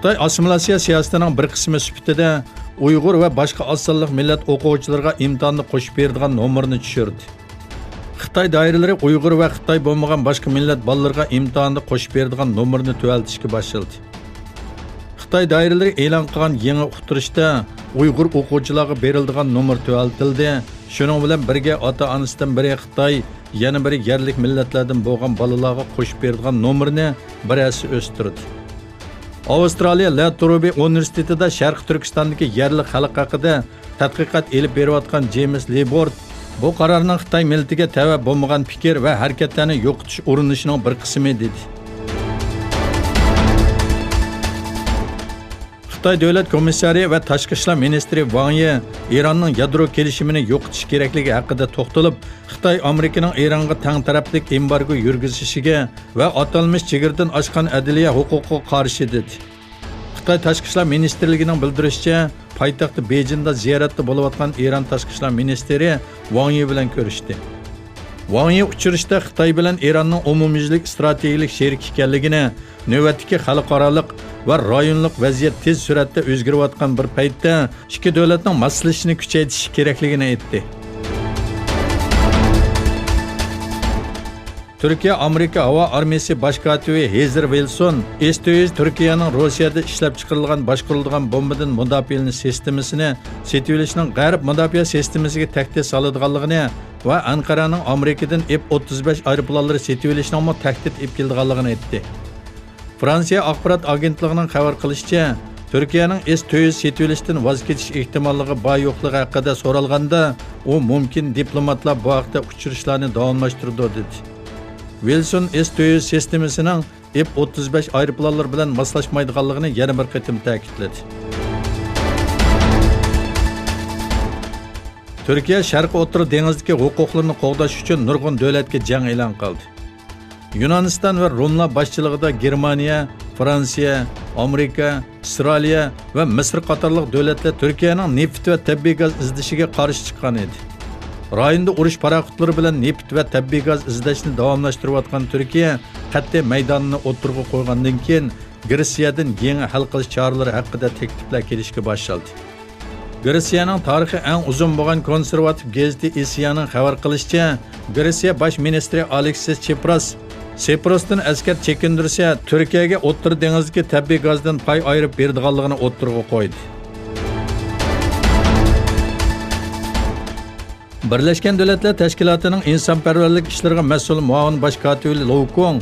Xitoy assimilyatsiya siyosatining bir qismi sifatida Uyg'ur va boshqa oz sonli millat o'quvchilariga imtihonni qo'shib beradigan nomerni tushirdi. Xitoy doiralari Uyg'ur va Xitoy bo'lmagan boshqa millat bolalarga imtihonni qo'shib beradigan nomerni tuvaltishga boshladi. Xitoy doiralari e'lon qilgan yangi uqtirishda Uyg'ur o'quvchilarga beriladigan nomer tuvaltildi. Shuning bilan birga ota-onasidan biri Xitoy, yana biri yerlik millatlardan bo'lgan bolalarga qo'shib beradigan nomerni birasi o'stirdi. Avstraliya La Trobe universitetida Sharq Turkistondagi yerlik xalq haqida tadqiqot elib berayotgan James Lebord bu qarorning Xitoy millatiga tava bo'lmagan fikr va harakatlarni yo'qotish urinishining bir qismi dedi. Xitoy davlat komissari va tashqi ishlar ministri Wang Yi Eronning yadro kelishimini yo'qotish kerakligi haqida to'xtalib, Xitoy Amerikaning Eronga tang taraflik embargo yurgizishiga va atalmish chegaradan oshgan adliya huquqiga qarshi dedi. Xitoy tashqi ishlar ministrligining bildirishicha, poytaxti Bejinda ziyoratda bo'layotgan Eron tashqi ishlar ministri Wang Yi bilan ko'rishdi. Wang Yi uchrashda Xitoy bilan Eronning umumyuzlik strategik sherik ekanligini, navbatdagi xalqaro va rayonlik vaziyat tez suratda o'zgarayotgan bir paytda ikki davlatning maslashishini kuchaytirish kerakligini aytdi. Turkiya Amerika havo armiyasi bosh kotibi Hezer Wilson S-400 Turkiyaning Rossiyada ishlab chiqarilgan boshqariladigan bombadan mudofaa sistemasini setib olishning g'arb mudofaa sistemasiga tahdid soladiganligini va Anqaraning Amerikadan F-35 aeroplanlari setib olishning tahdid etib kelganligini aytdi. Fransiya axborot agentligining xabar qilishicha, Turkiyaning S-400 setib olishdan voz kechish ehtimolligi bor yo'qligi haqida so'ralganda, u mumkin diplomatlar bu haqda uchrashlarni davomlashtirdi dedi. Wilson S-400 sistemasining F-35 aeroplanlar bilan moslashmaydiganligini yana bir qatim ta'kidladi. Turkiya Sharq O'rta dengizdagi huquqlarni qo'g'dash uchun nurg'un davlatga jang e'lon qildi. Yunoniston va Rumlar boshchiligida Germaniya, Fransiya, Amerika, Avstraliya va Misr qatorliq davlatlar Turkiyaning neft va tabiiy gaz izlashiga qarshi chiqqan edi. Rayonda urush paraxotlari bilan neft va tabiiy gaz izlashni davomlashtirayotgan Turkiya qat'iy maydonini o'tirg'i qo'ygandan keyin Gretsiyadan yangi hal qilish choralari haqida takliflar kelishga boshladi. Gretsiyaning tarixi eng uzun bo'lgan konservativ gazeti Isyaning xabar qilishicha, Gretsiya bosh ministri Aleksis Tsipras Siprosdan askar chekindirsa, Turkiyaga O'rta dengizdagi tabiiy gazdan pay ayirib beradiganligini o'tirg'i qo'ydi. Birlashgan Davlatlar Tashkilotining insonparvarlik ishlariga mas'ul muavin bosh kotibi Loukong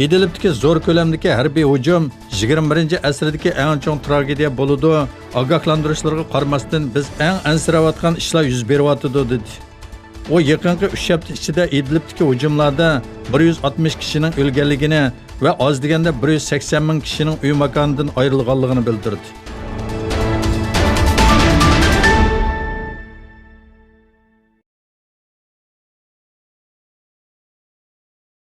Idlibdagi zo'r ko'lamdagi harbiy hujum 21-asrdagi eng chong tragediya bo'ladi. Ogohlantirishlarga qaramasdan biz eng ansirayotgan ishlar yuz beryapti dedi. O yaqinqi 3 hafta ichida Idlibdagi hujumlarda 160 kishining o'lganligini va oz deganda 180 ming kishining uy makonidan ayrilganligini bildirdi.